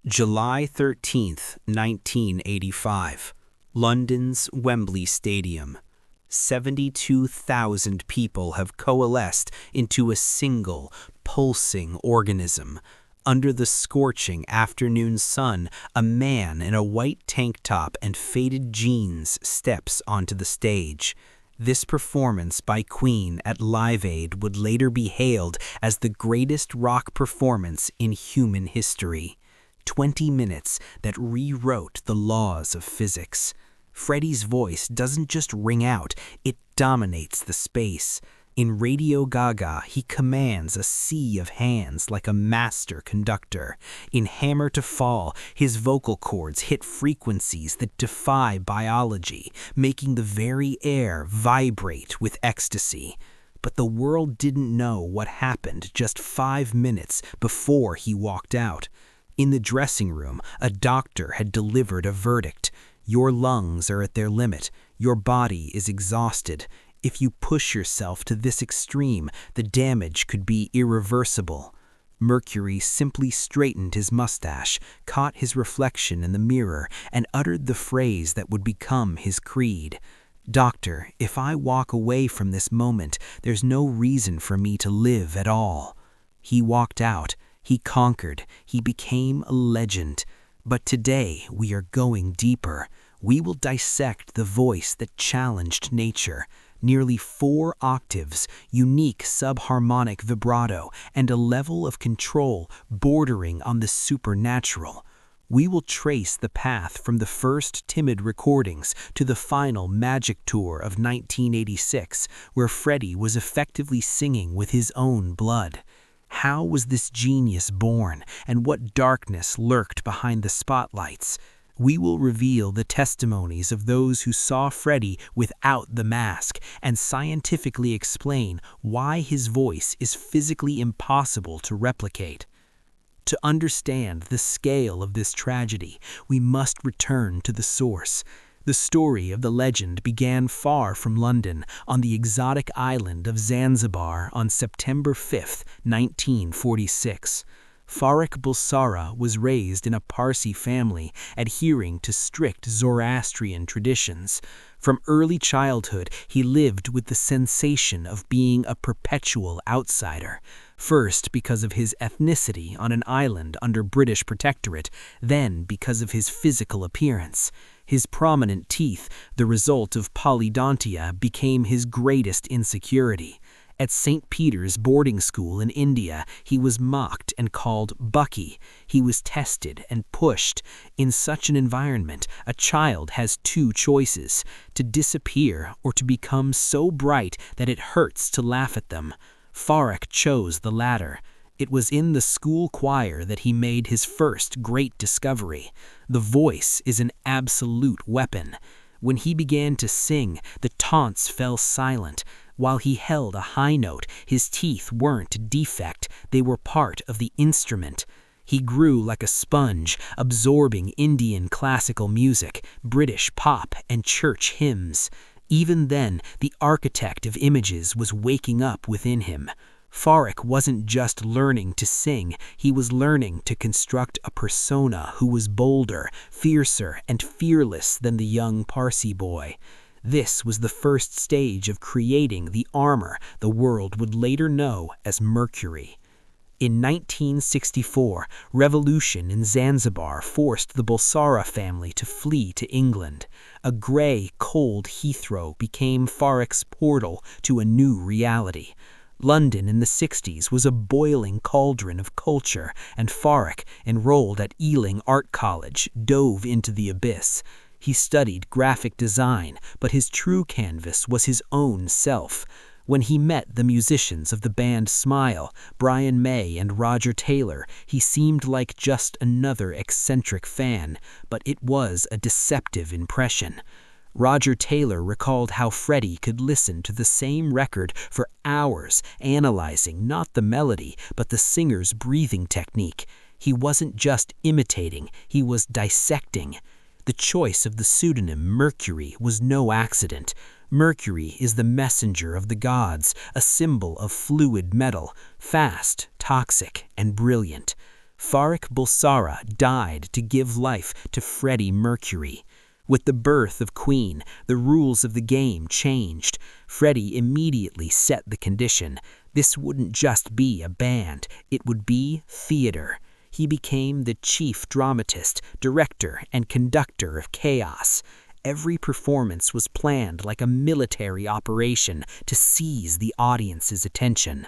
July 13th, 1985, London's Wembley Stadium. 72,000 people have coalesced into a single, pulsing organism. Under the scorching afternoon sun, a man in a white tank top and faded jeans steps onto the stage. This performance by Queen at Live Aid would later be hailed as the greatest rock performance in human history. 20 minutes that rewrote the laws of physics. Freddie's voice doesn't just ring out, it dominates the space. In Radio Gaga, he commands a sea of hands like a master conductor. In Hammer to Fall, his vocal cords hit frequencies that defy biology, making the very air vibrate with ecstasy. But the world didn't know what happened just 5 minutes before he walked out. In the dressing room, a doctor had delivered a verdict. Your lungs are at their limit. Your body is exhausted. If you push yourself to this extreme, the damage could be irreversible. Mercury simply straightened his mustache, caught his reflection in the mirror, and uttered the phrase that would become his creed. "Doctor, if I walk away from this moment, there's no reason for me to live at all." He walked out. He conquered. He became a legend. But today we are going deeper. We will dissect the voice that challenged nature. Nearly 4 octaves, unique subharmonic vibrato, and a level of control bordering on the supernatural. We will trace the path from the first timid recordings to the final magic tour of 1986, where Freddie was effectively singing with his own blood. How was this genius born, and what darkness lurked behind the spotlights? We will reveal the testimonies of those who saw Freddie without the mask and scientifically explain why his voice is physically impossible to replicate. To understand the scale of this tragedy, we must return to the source. The story of the legend began far from London, on the exotic island of Zanzibar on September 5, 1946. Farrokh Bulsara was raised in a Parsi family adhering to strict Zoroastrian traditions. From early childhood, he lived with the sensation of being a perpetual outsider. First because of his ethnicity on an island under British protectorate, then because of his physical appearance. His prominent teeth, the result of polydontia, became his greatest insecurity. At St. Peter's boarding school in India, he was mocked and called Bucky. He was tested and pushed. In such an environment, a child has 2 choices: to disappear or to become so bright that it hurts to laugh at them. Farrokh chose the latter. It was in the school choir that he made his first great discovery. The voice is an absolute weapon. When he began to sing, the taunts fell silent. While he held a high note, his teeth weren't a defect, they were part of the instrument. He grew like a sponge, absorbing Indian classical music, British pop, and church hymns. Even then, the architect of images was waking up within him. Farrokh wasn't just learning to sing, he was learning to construct a persona who was bolder, fiercer, and fearless than the young Parsi boy. This was the first stage of creating the armor the world would later know as Mercury. In 1964, revolution in Zanzibar forced the Bulsara family to flee to England. A gray, cold Heathrow became Farrokh's portal to a new reality. London in the 60s was a boiling cauldron of culture, and Farrokh, enrolled at Ealing Art College, dove into the abyss. He studied graphic design, but his true canvas was his own self. When he met the musicians of the band Smile, Brian May and Roger Taylor, he seemed like just another eccentric fan, but it was a deceptive impression. Roger Taylor recalled how Freddie could listen to the same record for hours, analyzing not the melody, but the singer's breathing technique. He wasn't just imitating, he was dissecting. The choice of the pseudonym Mercury was no accident. Mercury is the messenger of the gods, a symbol of fluid metal, fast, toxic, and brilliant. Farrokh Bulsara died to give life to Freddie Mercury. With the birth of Queen, the rules of the game changed. Freddie immediately set the condition. This wouldn't just be a band, it would be theater. He became the chief dramatist, director, and conductor of chaos. Every performance was planned like a military operation to seize the audience's attention.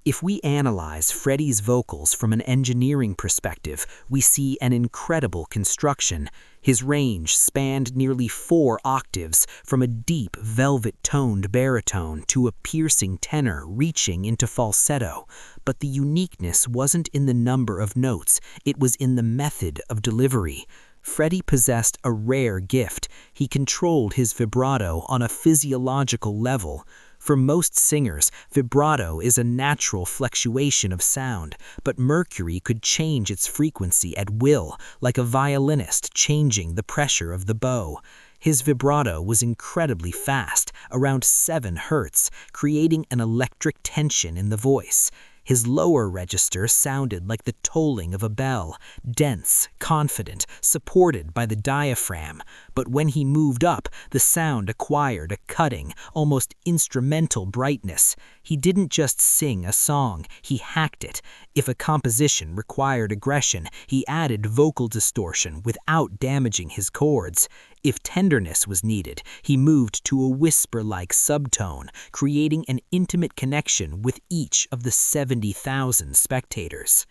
If we analyze Freddie's vocals from an engineering perspective, we see an incredible construction. His range spanned nearly 4 octaves, from a deep, velvet-toned baritone to a piercing tenor reaching into falsetto. But the uniqueness wasn't in the number of notes, it was in the method of delivery. Freddie possessed a rare gift. He controlled his vibrato on a physiological level. For most singers, vibrato is a natural fluctuation of sound, but Mercury could change its frequency at will, like a violinist changing the pressure of the bow. His vibrato was incredibly fast, around 7 Hz, creating an electric tension in the voice. His lower register sounded like the tolling of a bell, dense, confident, supported by the diaphragm. But when he moved up, the sound acquired a cutting, almost instrumental brightness. He didn't just sing a song, he hacked it. If a composition required aggression, he added vocal distortion without damaging his chords. If tenderness was needed, he moved to a whisper-like subtone, creating an intimate connection with each of the 70,000 spectators.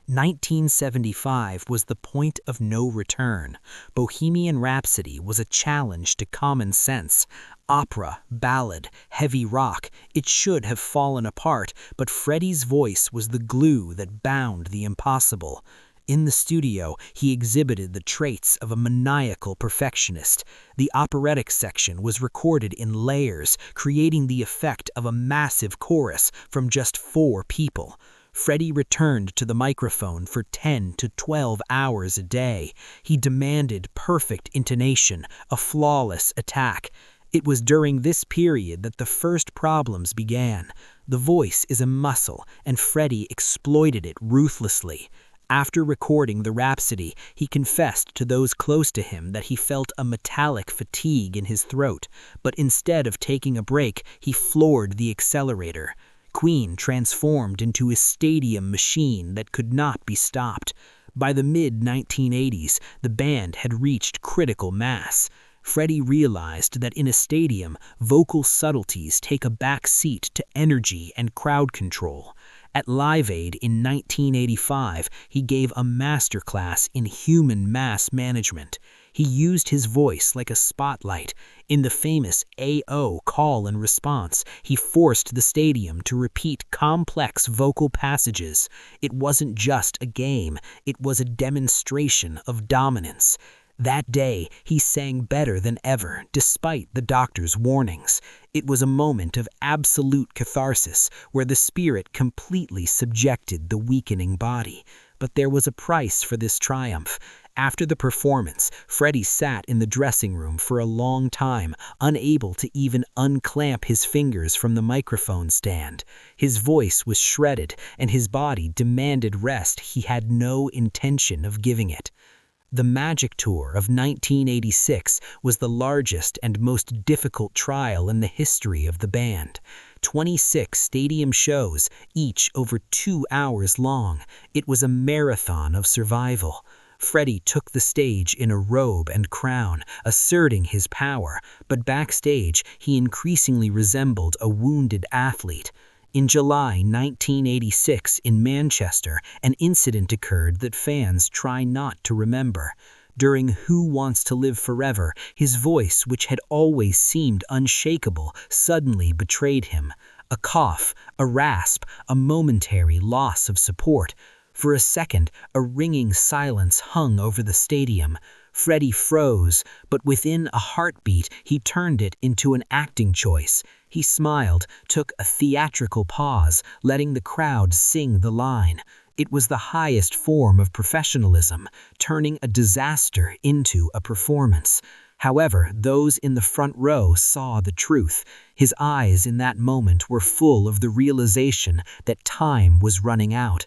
1975 was the point of no return. Bohemian Rhapsody was a challenge to common sense. Opera, ballad, heavy rock, it should have fallen apart, but Freddie's voice was the glue that bound the impossible. In the studio, he exhibited the traits of a maniacal perfectionist. The operatic section was recorded in layers, creating the effect of a massive chorus from just 4 people. Freddie returned to the microphone for 10 to 12 hours a day. He demanded perfect intonation, a flawless attack. It was during this period that the first problems began. The voice is a muscle, and Freddie exploited it ruthlessly. After recording the Rhapsody, he confessed to those close to him that he felt a metallic fatigue in his throat, but instead of taking a break, he floored the accelerator. Queen transformed into a stadium machine that could not be stopped. By the mid-1980s, the band had reached critical mass. Freddie realized that in a stadium, vocal subtleties take a back seat to energy and crowd control. At Live Aid in 1985, he gave a masterclass in human mass management. He used his voice like a spotlight. In the famous AO call and response, he forced the stadium to repeat complex vocal passages. It wasn't just a game, it was a demonstration of dominance. That day, he sang better than ever, despite the doctor's warnings. It was a moment of absolute catharsis, where the spirit completely subjected the weakening body. But there was a price for this triumph. After the performance, Freddie sat in the dressing room for a long time, unable to even unclamp his fingers from the microphone stand. His voice was shredded, and his body demanded rest he had no intention of giving it. The Magic Tour of 1986 was the largest and most difficult trial in the history of the band. 26 stadium shows, each over 2 hours long. It was a marathon of survival. Freddie took the stage in a robe and crown, asserting his power, but backstage he increasingly resembled a wounded athlete. In July 1986 in Manchester, an incident occurred that fans try not to remember. During Who Wants to Live Forever, his voice, which had always seemed unshakable, suddenly betrayed him. A cough, a rasp, a momentary loss of support. For a second, a ringing silence hung over the stadium. Freddie froze, but within a heartbeat, he turned it into an acting choice. He smiled, took a theatrical pause, letting the crowd sing the line. It was the highest form of professionalism, turning a disaster into a performance. However, those in the front row saw the truth. His eyes in that moment were full of the realization that time was running out.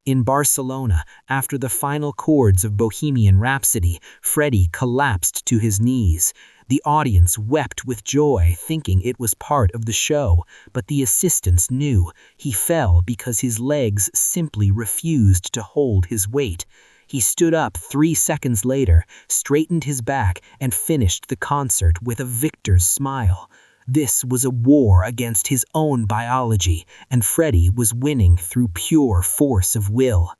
In Barcelona, after the final chords of Bohemian Rhapsody, Freddie collapsed to his knees. The audience wept with joy, thinking it was part of the show, but the assistants knew he fell because his legs simply refused to hold his weight. He stood up 3 seconds later, straightened his back, and finished the concert with a victor's smile. This was a war against his own biology, and Freddie was winning through pure force of will.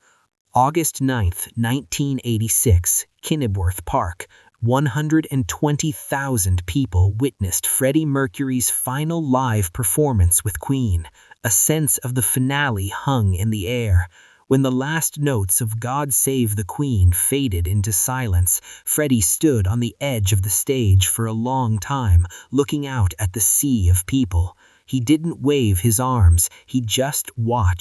August 9th, 1986, Kenilworth Park. 120,000 people witnessed Freddie Mercury's final live performance with Queen. A sense of the finale hung in the air. When the last notes of God Save the Queen faded into silence, Freddie stood on the edge of the stage for a long time, looking out at the sea of people. He didn't wave his arms, he just watched.